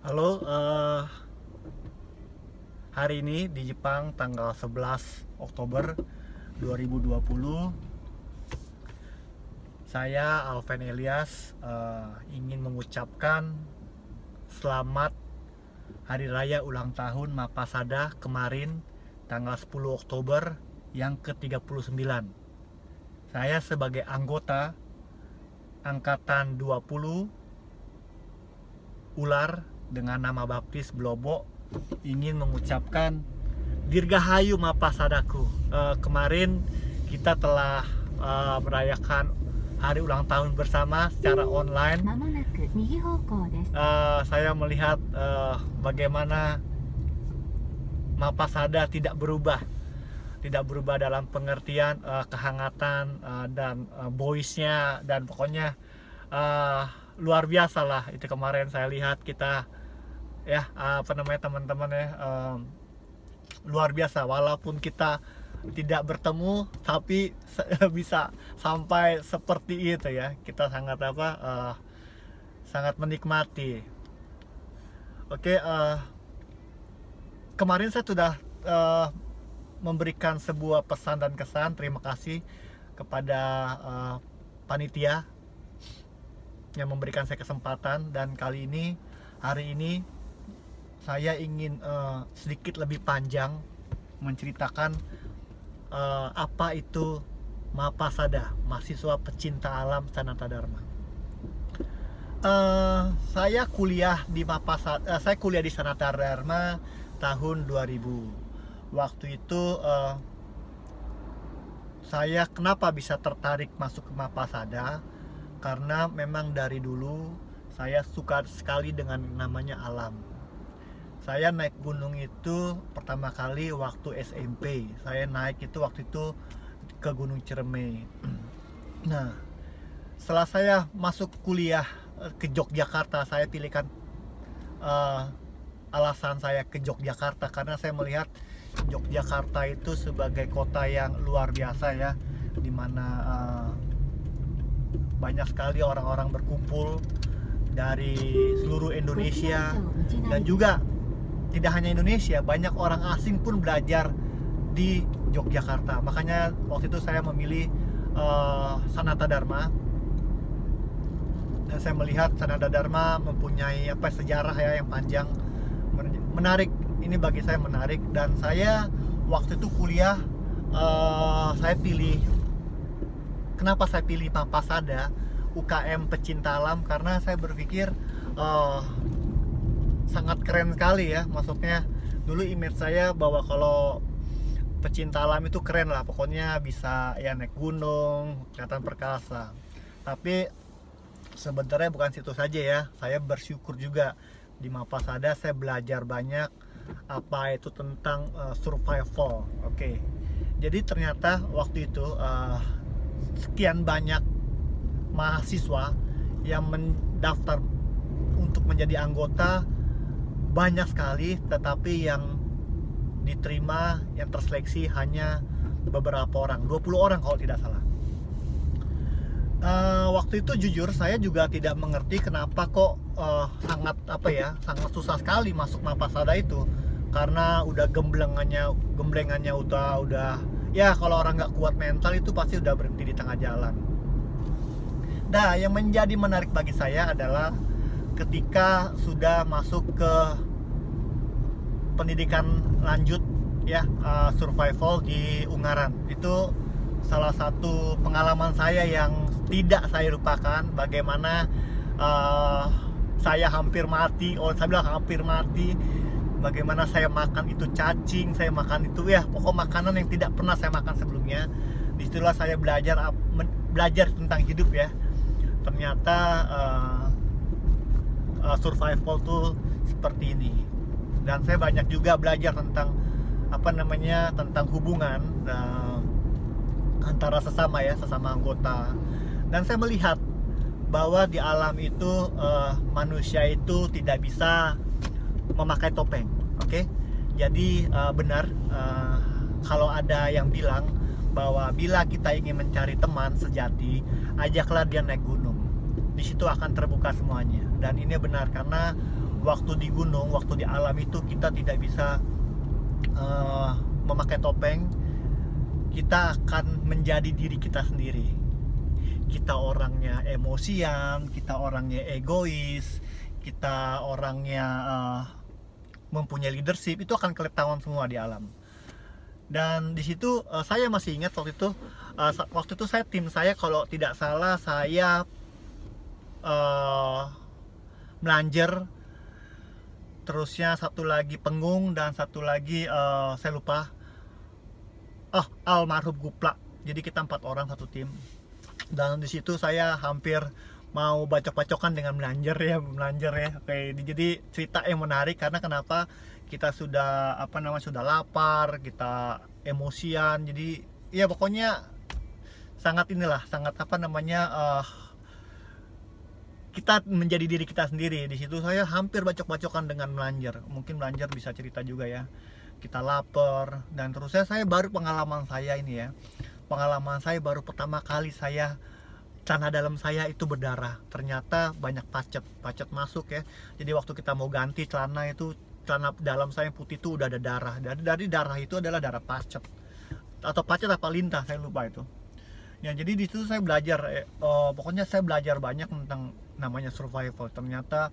Halo, hari ini di Jepang tanggal 11 Oktober 2020, saya Alven Elias ingin mengucapkan selamat Hari Raya Ulang Tahun Mapasada kemarin tanggal 10 Oktober yang ke-39. Saya sebagai anggota Angkatan 20 Ular dengan nama baptis Blobo ingin mengucapkan Dirgahayu Mapasadaku. Kemarin kita telah merayakan hari ulang tahun bersama secara online. Saya melihat bagaimana Mapasada tidak berubah dalam pengertian kehangatan dan boysnya, dan pokoknya luar biasa lah. Itu kemarin saya lihat kita ya teman-teman ya, luar biasa. Walaupun kita tidak bertemu tapi bisa sampai seperti itu ya, kita sangat sangat menikmati. Oke, kemarin saya sudah memberikan sebuah pesan dan kesan terima kasih kepada panitia yang memberikan saya kesempatan, dan hari ini saya ingin sedikit lebih panjang menceritakan apa itu Mapasada, mahasiswa pecinta alam Sanata Dharma. Saya kuliah di Sanata Dharma tahun 2000. Waktu itu saya kenapa bisa tertarik masuk ke Mapasada? Karena memang dari dulu saya suka sekali dengan namanya alam. Saya naik gunung itu pertama kali waktu SMP. Saya naik itu waktu itu ke Gunung Ciremai. Nah, setelah saya masuk kuliah ke Yogyakarta, saya pilihkan alasan saya ke Yogyakarta karena saya melihat Yogyakarta itu sebagai kota yang luar biasa ya, dimana banyak sekali orang-orang berkumpul dari seluruh Indonesia, dan juga tidak hanya Indonesia, banyak orang asing pun belajar di Yogyakarta. Makanya waktu itu saya memilih Sanata Dharma, dan saya melihat Sanata Dharma mempunyai sejarah ya yang panjang, menarik. Ini bagi saya menarik, dan saya waktu itu kuliah saya pilih. Kenapa saya pilih Mapasada UKM pecinta alam? Karena saya berpikir sangat keren sekali ya. Maksudnya dulu image saya bahwa kalau pecinta alam itu keren lah, pokoknya bisa ya naik gunung, kelihatan perkasa. Tapi sebenarnya bukan situ saja ya. Saya bersyukur juga di Mapasada saya belajar banyak apa itu tentang survival. Oke. Jadi ternyata waktu itu sekian banyak mahasiswa yang mendaftar untuk menjadi anggota, banyak sekali, tetapi yang diterima, yang terseleksi hanya beberapa orang, 20 orang kalau tidak salah. Waktu itu jujur saya juga tidak mengerti kenapa kok sangat susah sekali masuk Mapasada itu, karena udah gemblengannya udah ya, kalau orang nggak kuat mental itu pasti udah berhenti di tengah jalan. Nah, yang menjadi menarik bagi saya adalah ketika sudah masuk ke pendidikan lanjut ya, survival di Ungaran. Itu salah satu pengalaman saya yang tidak saya lupakan, bagaimana saya hampir mati. Saya bilang hampir mati. Bagaimana saya makan itu cacing, saya makan itu ya pokok makanan yang tidak pernah saya makan sebelumnya. Disitulah saya belajar tentang hidup ya. Ternyata survival tuh seperti ini. Dan saya banyak juga belajar tentang tentang hubungan antara sesama anggota. Dan saya melihat bahwa di alam itu manusia itu tidak bisa memakai topeng. Oke. Jadi benar kalau ada yang bilang bahwa bila kita ingin mencari teman sejati, ajaklah dia naik gunung. Di situ akan terbuka semuanya. Dan ini benar, karena waktu di gunung, waktu di alam itu kita tidak bisa memakai topeng. Kita akan menjadi diri kita sendiri. Kita orangnya emosian, kita orangnya egois, kita orangnya mempunyai leadership, itu akan ketahuan semua di alam. Dan di situ saya masih ingat waktu itu saya, tim saya kalau tidak salah saya Melanger, terusnya satu lagi Penggung, dan satu lagi saya lupa, almarhum Guplak. Jadi kita 4 orang satu tim. Dan di situ saya hampir mau bacok-bacokan dengan Melanger ya. Oke, jadi cerita yang menarik karena kenapa, kita sudah sudah lapar, kita emosian. Jadi ya pokoknya sangat kita menjadi diri kita sendiri. Di situ saya hampir bacok-bacokan dengan Melanger. Mungkin Melanger bisa cerita juga ya. Kita lapar, dan terusnya pengalaman saya baru pertama kali celana dalam saya itu berdarah. Ternyata banyak pacet masuk ya. Jadi waktu kita mau ganti celana dalam saya yang putih itu udah ada darah. Dari darah itu adalah darah pacet atau pacet apa lintah, saya lupa itu ya. Jadi di situ saya belajar, pokoknya saya belajar banyak tentang namanya survival. Ternyata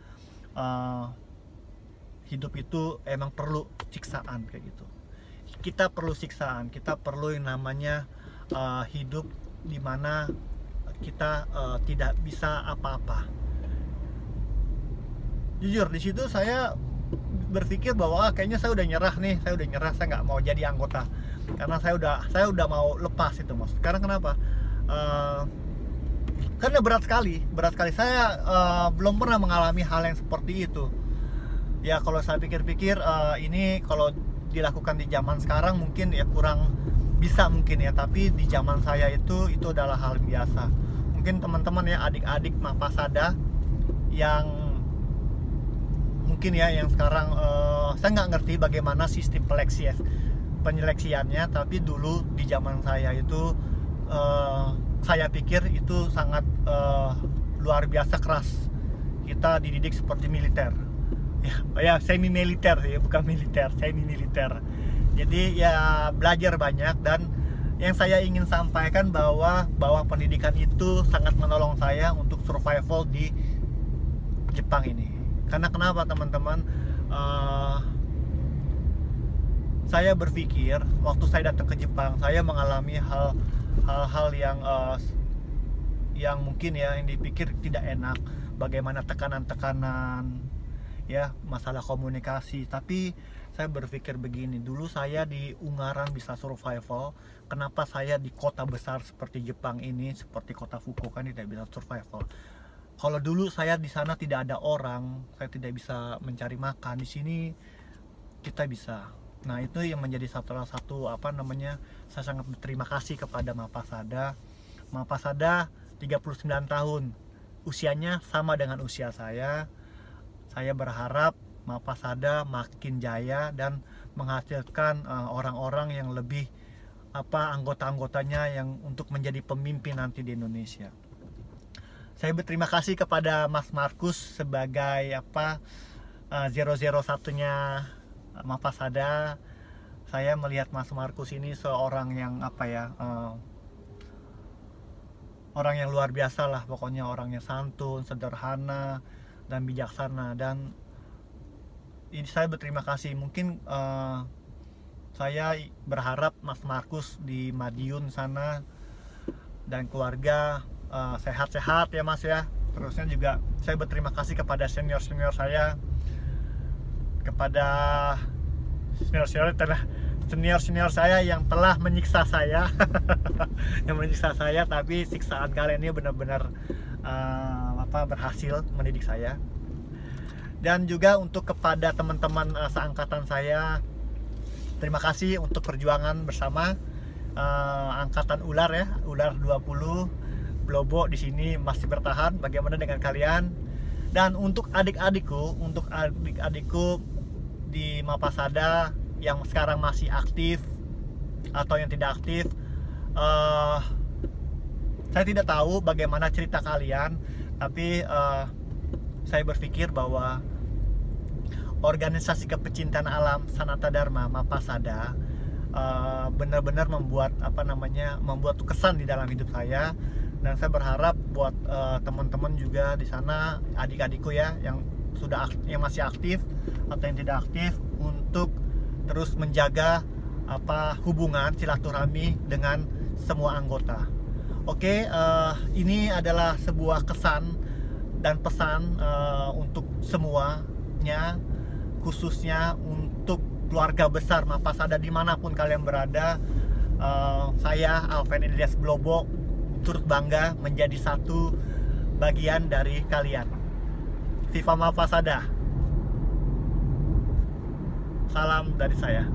hidup itu emang perlu siksaan kayak gitu. Kita perlu siksaan, kita perlu yang namanya hidup dimana kita tidak bisa apa-apa. Jujur di situ saya berpikir bahwa kayaknya saya udah nyerah, saya nggak mau jadi anggota karena saya udah mau lepas itu, Mas. Sekarang kenapa? Karena berat sekali saya belum pernah mengalami hal yang seperti itu ya. Kalau saya pikir-pikir, ini kalau dilakukan di zaman sekarang mungkin ya kurang bisa mungkin ya, tapi di zaman saya itu adalah hal biasa. Mungkin teman-teman ya, adik-adik Mapasada yang mungkin ya yang sekarang saya nggak ngerti bagaimana sistem penyeleksiannya, tapi dulu di zaman saya itu saya pikir itu sangat luar biasa keras. Kita dididik seperti militer ya, semi militer ya, bukan militer, semi militer. Jadi ya belajar banyak, dan yang saya ingin sampaikan bahwa pendidikan itu sangat menolong saya untuk survival di Jepang ini. Karena kenapa teman-teman? Saya berpikir waktu saya datang ke Jepang, saya mengalami hal-hal yang mungkin ya yang dipikir tidak enak, bagaimana tekanan-tekanan ya, masalah komunikasi. Tapi saya berpikir begini, dulu saya di Ungaran bisa survival, kenapa saya di kota besar seperti Jepang ini, seperti kota Fukuoka ini tidak bisa survival? Kalau dulu saya di sana tidak ada orang, saya tidak bisa mencari makan, di sini kita bisa. Nah, itu yang menjadi salah satu saya sangat berterima kasih kepada Mapasada. Mapasada 39 tahun, usianya sama dengan usia saya. Saya berharap Mapasada makin jaya dan menghasilkan orang-orang yang lebih anggota-anggotanya yang untuk menjadi pemimpin nanti di Indonesia. Saya berterima kasih kepada Mas Markus sebagai 001-nya Mapasada. Saya melihat Mas Markus ini seorang yang orang yang luar biasa lah, pokoknya orangnya santun, sederhana, dan bijaksana. Dan ini saya berterima kasih. Mungkin saya berharap Mas Markus di Madiun sana dan keluarga sehat-sehat ya Mas ya. Terusnya juga saya berterima kasih kepada senior-senior saya, kepada senior saya yang telah menyiksa saya tapi siksaan kalian ini benar-benar berhasil mendidik saya. Dan juga untuk kepada teman-teman seangkatan saya, terima kasih untuk perjuangan bersama angkatan ular ya, ular 20 Blobo di sini masih bertahan. Bagaimana dengan kalian? Dan untuk adik-adikku di Mapasada yang sekarang masih aktif atau yang tidak aktif, saya tidak tahu bagaimana cerita kalian, tapi saya berpikir bahwa organisasi kepecintaan alam Sanata Dharma Mapasada benar-benar membuat membuat kesan di dalam hidup saya. Dan saya berharap buat teman-teman juga di sana, adik-adikku ya, yang masih aktif atau yang tidak aktif, untuk terus menjaga hubungan silaturahmi dengan semua anggota. Oke, ini adalah sebuah kesan dan pesan untuk semuanya, khususnya untuk keluarga besar Mapasada dimanapun kalian berada. Saya Alven Ilyas Blobo turut bangga menjadi satu bagian dari kalian. Viva Mapasada. Salam dari saya.